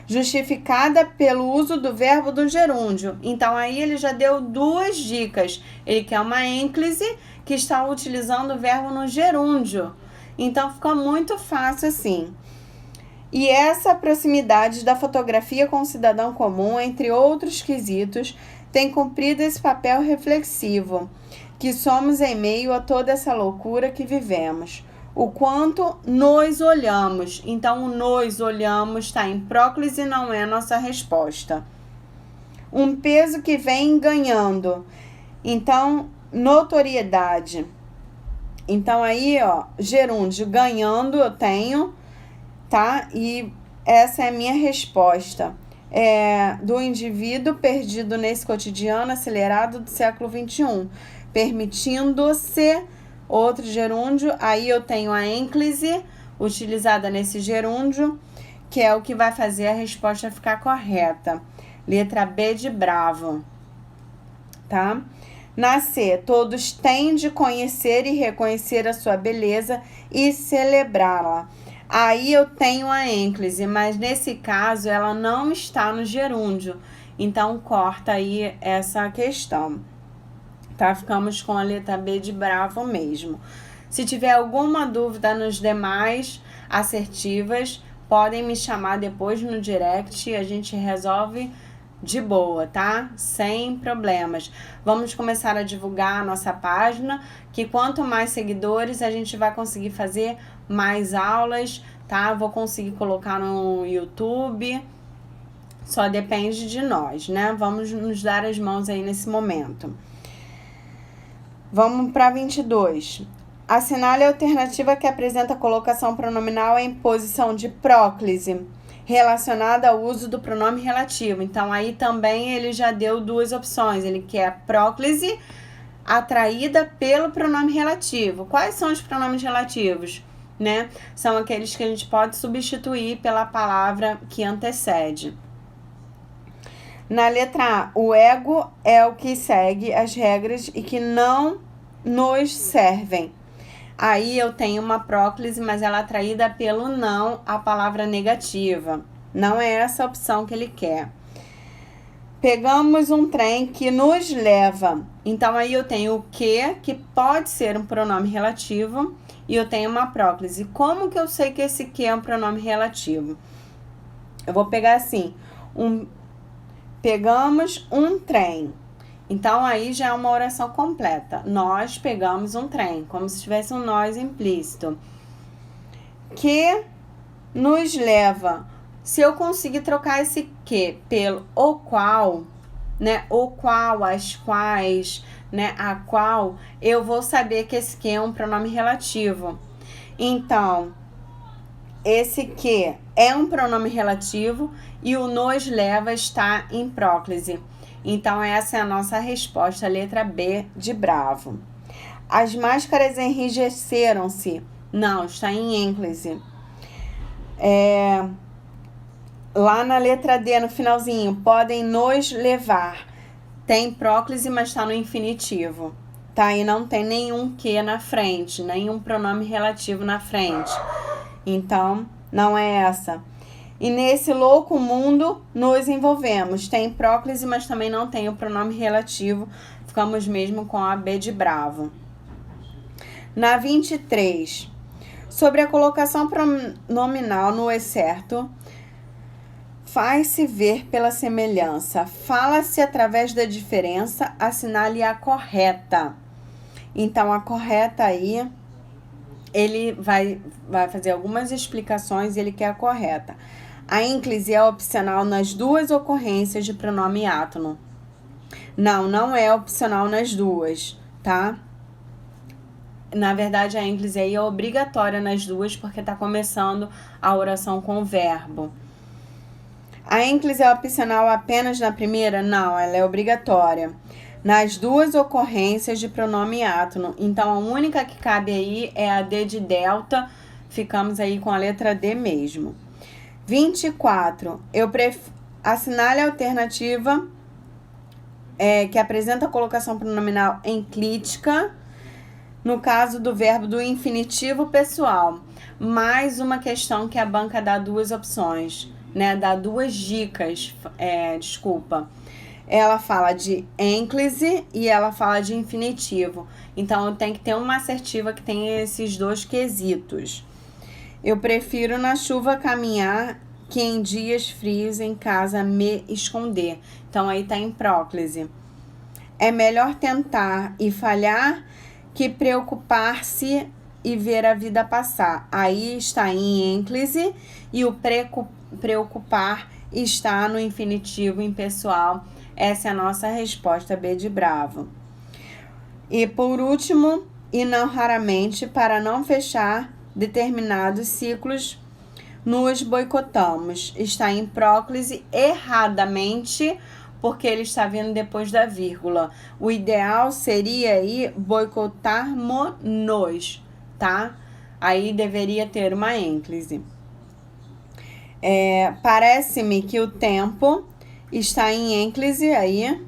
justificada pelo uso do verbo do gerúndio. Então, aí ele já deu 2 dicas. Ele quer uma ênclise que está utilizando o verbo no gerúndio. Então, fica muito fácil assim. E essa proximidade da fotografia com o cidadão comum, entre outros quesitos, tem cumprido esse papel reflexivo, que somos em meio a toda essa loucura que vivemos. O quanto nos olhamos. Então, o nos olhamos está em próclise e não é a nossa resposta. Um peso que vem ganhando. Então, notoriedade. Então, aí, ó, gerúndio, ganhando eu tenho, tá? E essa é a minha resposta. Do indivíduo perdido nesse cotidiano acelerado do século XXI. Permitindo-se outro gerúndio, aí eu tenho a ênclise utilizada nesse gerúndio, que é o que vai fazer a resposta ficar correta. Letra B de bravo, tá? Na C, todos têm de conhecer e reconhecer a sua beleza e celebrá-la. Aí eu tenho a ênclise, mas nesse caso ela não está no gerúndio, então corta aí essa questão. Tá? Ficamos com a letra B de bravo mesmo. Se tiver alguma dúvida nos demais assertivas, podem me chamar depois no direct e a gente resolve de boa, tá? Sem problemas. Vamos começar a divulgar a nossa página, que quanto mais seguidores a gente vai conseguir fazer mais aulas, tá? Vou conseguir colocar no YouTube. Só depende de nós, né? Vamos nos dar as mãos aí nesse momento. Vamos para 22. Assinale a alternativa que apresenta a colocação pronominal em posição de próclise, relacionada ao uso do pronome relativo. Então, aí também ele já deu 2 opções. Ele quer a próclise atraída pelo pronome relativo. Quais são os pronomes relativos? Né? São aqueles que a gente pode substituir pela palavra que antecede. Na letra A, o ego é o que segue as regras e que não nos servem. Aí eu tenho uma próclise, mas ela é atraída pelo não, a palavra negativa. Não é essa a opção que ele quer. Pegamos um trem que nos leva. Então, aí eu tenho o que pode ser um pronome relativo, e eu tenho uma próclise. Como que eu sei que esse que é um pronome relativo? Eu vou pegar assim, pegamos um trem. Então, aí já é uma oração completa. Nós pegamos um trem, como se tivesse um nós implícito. Que nos leva. Se eu conseguir trocar esse que pelo o qual, né? O qual, as quais, né? A qual, eu vou saber que esse que é um pronome relativo. Então, esse que é um pronome relativo e o nos leva está em próclise. Então, essa é a nossa resposta, a letra B de bravo. As máscaras enrijeceram-se. Não, está em ênclise. Lá na letra D, no finalzinho, podem nos levar. Tem próclise, mas está no infinitivo. Tá? E não tem nenhum que na frente, nenhum pronome relativo na frente. Então, não é essa. E nesse louco mundo nos envolvemos. Tem próclise, mas também não tem o pronome relativo ficamos mesmo com a B de bravo. Na 23, sobre a colocação pronominal no excerto, faz-se ver pela semelhança, fala-se através da diferença, assinale a correta. Então, a correta aí, ele vai fazer algumas explicações e ele quer a correta. A ínclise é opcional nas duas ocorrências de pronome átono. Não é opcional nas duas, tá? Na verdade, a ínclise aí é obrigatória nas duas, porque tá começando a oração com o verbo. A ínclise é opcional apenas na primeira? Não, ela é obrigatória. Nas duas ocorrências de pronome átono. Então, a única que cabe aí é a D de delta. Ficamos aí com a letra D mesmo. 24. Assinale a alternativa que apresenta a colocação pronominal enclítica, no caso do verbo do infinitivo pessoal. Mais uma questão que a banca dá duas opções, né? Dá duas dicas, Ela fala de ênclise e ela fala de infinitivo. Então, tem que ter uma assertiva que tenha esses dois quesitos. Eu prefiro na chuva caminhar que em dias frios em casa me esconder. Então, aí tá em próclise. É melhor tentar e falhar que preocupar-se e ver a vida passar. Aí está em ênclise e o preocupar está no infinitivo impessoal. Essa é a nossa resposta, B de bravo. E por último, e não raramente, para não fechar determinados ciclos, nos boicotamos. Está em próclise erradamente, porque ele está vindo depois da vírgula. O ideal seria aí boicotarmos-nos, tá? Aí deveria ter uma ênclise. Parece-me que o tempo está em ênclise aí,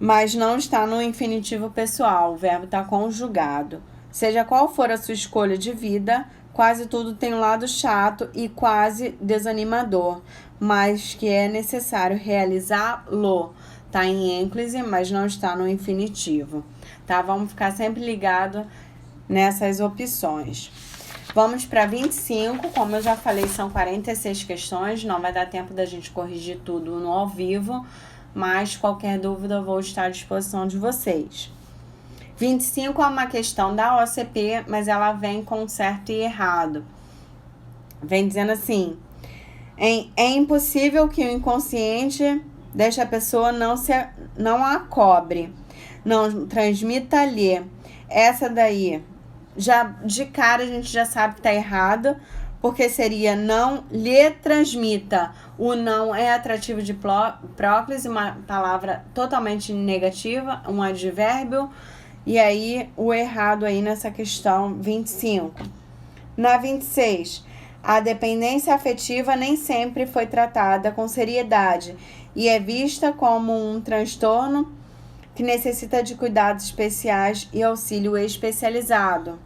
mas não está no infinitivo pessoal. O verbo está conjugado. Seja qual for a sua escolha de vida, quase tudo tem um lado chato e quase desanimador, mas que é necessário realizá-lo. Está em ênclise, mas não está no infinitivo. Tá? Vamos ficar sempre ligado nessas opções. Vamos para 25, como eu já falei, são 46 questões, não vai dar tempo da gente corrigir tudo no ao vivo, mas qualquer dúvida eu vou estar à disposição de vocês. 25 é uma questão da OCP, mas ela vem com certo e errado. Vem dizendo assim: é impossível que o inconsciente desta pessoa não a cobre, não transmita-lhe. Essa daí, já de cara a gente já sabe que tá errado, porque seria não lhe transmita. O não é atrativo de próclise, uma palavra totalmente negativa, um advérbio. E aí, o errado aí nessa questão 25. Na 26, a dependência afetiva nem sempre foi tratada com seriedade e é vista como um transtorno que necessita de cuidados especiais e auxílio especializado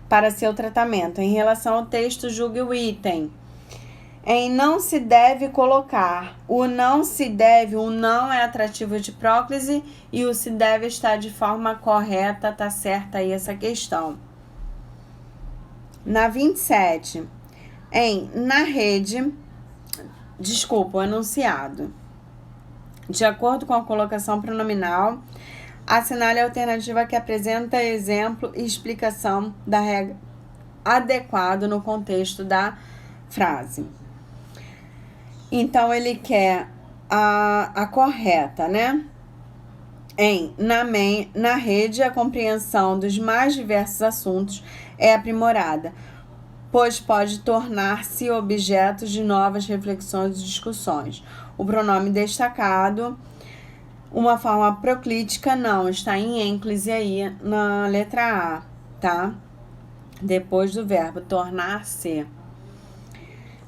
para seu tratamento. Em relação ao texto, julgue o item. Em não se deve colocar. O não se deve, o não é atrativo de próclise e o se deve está de forma correta, tá certa aí essa questão. Na 27, na rede, o enunciado. De acordo com a colocação pronominal, assinale a alternativa que apresenta exemplo e explicação da regra adequado no contexto da frase. Então, ele quer a correta, né? Na rede, a compreensão dos mais diversos assuntos é aprimorada, pois pode tornar-se objeto de novas reflexões e discussões. O pronome destacado, uma forma proclítica, não, está em ênclise aí na letra A, tá? Depois do verbo tornar-se.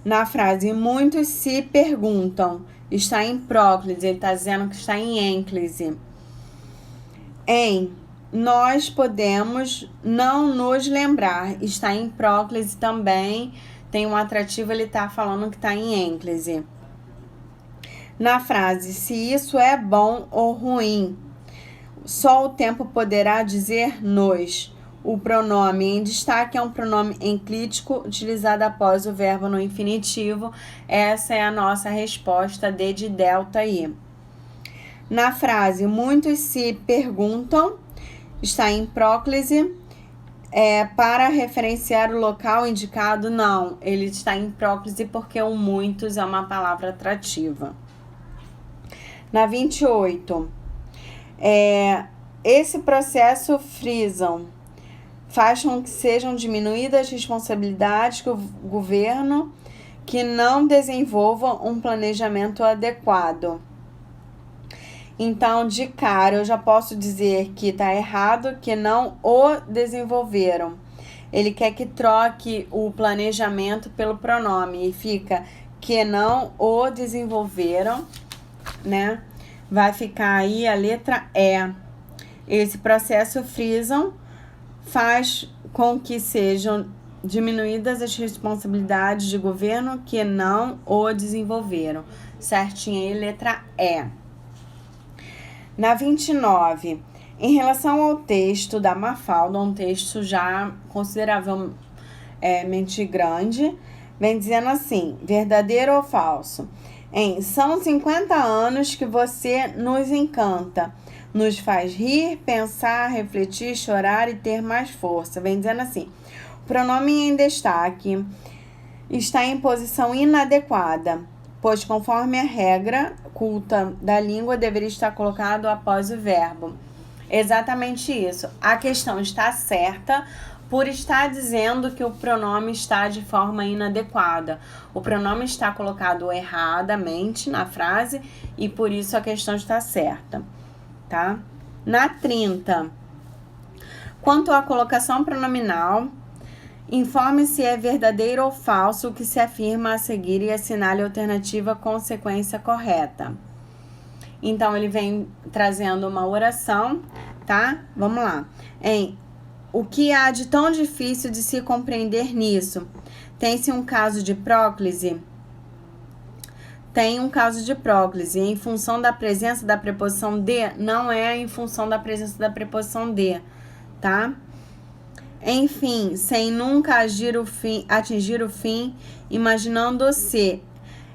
Na frase, muitos se perguntam, está em próclise, ele está dizendo que está em ênclise. Nós podemos não nos lembrar, está em próclise também, tem um atrativo, ele está falando que está em ênclise. Na frase, se isso é bom ou ruim, Só o tempo poderá dizer nos. O pronome em destaque é um pronome enclítico utilizado após o verbo no infinitivo. Essa é a nossa resposta D de delta I. Na frase, muitos se perguntam, está em próclise. Para referenciar o local indicado, não. Ele está em próclise porque o muitos é uma palavra atrativa. Na 28, esse processo frisam, faz com que sejam diminuídas as responsabilidades do governo que não desenvolvam um planejamento adequado. Então, de cara, eu já posso dizer que está errado, que não o desenvolveram. Ele quer que troque o planejamento pelo pronome e fica que não o desenvolveram, né? Vai ficar aí a letra E. Esse processo frisam faz com que sejam diminuídas as responsabilidades de governo que não o desenvolveram. Certinho aí, letra E. Na 29, em relação ao texto da Mafalda, um texto já consideravelmente grande, vem dizendo assim, verdadeiro ou falso? São 50 anos que você nos encanta, nos faz rir, pensar, refletir, chorar e ter mais força. Vem dizendo assim, o pronome em destaque está em posição inadequada, pois conforme a regra culta da língua deveria estar colocado após o verbo. Exatamente isso. A questão está certa por estar dizendo que o pronome está de forma inadequada. O pronome está colocado erradamente na frase e por isso a questão está certa, tá? Na 30, quanto à colocação pronominal, informe se é verdadeiro ou falso o que se afirma a seguir e assinale a alternativa consequência correta. Então, ele vem trazendo uma oração, tá? Vamos lá. O que há de tão difícil de se compreender nisso? Tem-se um caso de próclise? Tem um caso de próclise. Em função da presença da preposição de, não é em função da presença da preposição de, tá? Enfim, sem nunca atingir o fim, imaginando-se.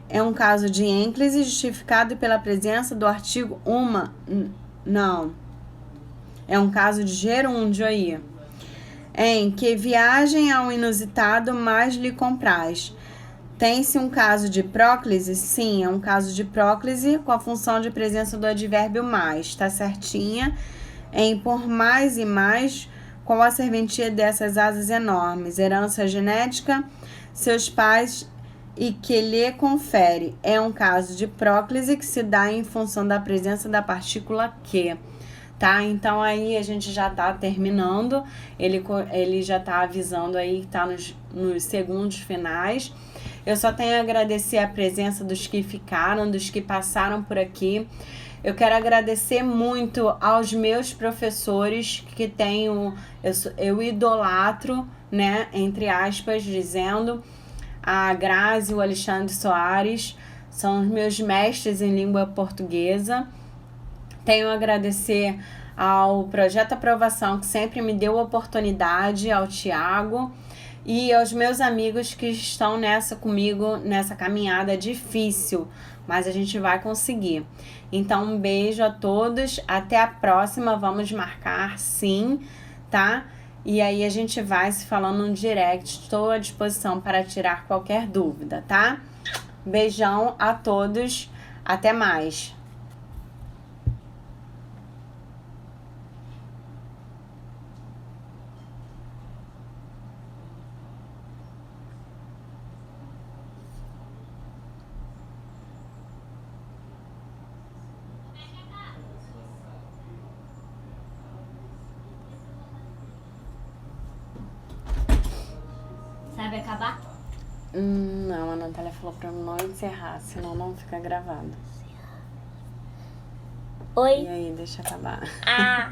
É um caso de ênclise justificado pela presença do artigo uma? Não. É um caso de gerúndio aí. Que viagem ao inusitado mais lhe compraz. Tem-se um caso de próclise? Sim, é um caso de próclise com a função de presença do advérbio mais. Tá certinha? Por mais e mais, com a serventia dessas asas enormes, herança genética, seus pais e que lhe confere. É um caso de próclise que se dá em função da presença da partícula que, tá? Então, aí a gente já tá terminando, ele já tá avisando aí que tá nos segundos finais. Eu só tenho a agradecer a presença dos que ficaram, dos que passaram por aqui. Eu quero agradecer muito aos meus professores que eu idolatro, né, entre aspas, dizendo, a Grazi e o Alexandre Soares, são os meus mestres em língua portuguesa. Tenho a agradecer ao Projeto Aprovação, que sempre me deu oportunidade, ao Tiago e aos meus amigos que estão comigo nessa caminhada difícil, mas a gente vai conseguir. Então, um beijo a todos, até a próxima, vamos marcar sim, tá? E aí a gente vai se falando no direct, estou à disposição para tirar qualquer dúvida, tá? Beijão a todos, até mais! Sabe acabar? Não, a Natália falou pra não encerrar, senão não fica gravado. Oi. E aí, deixa eu acabar. Ah.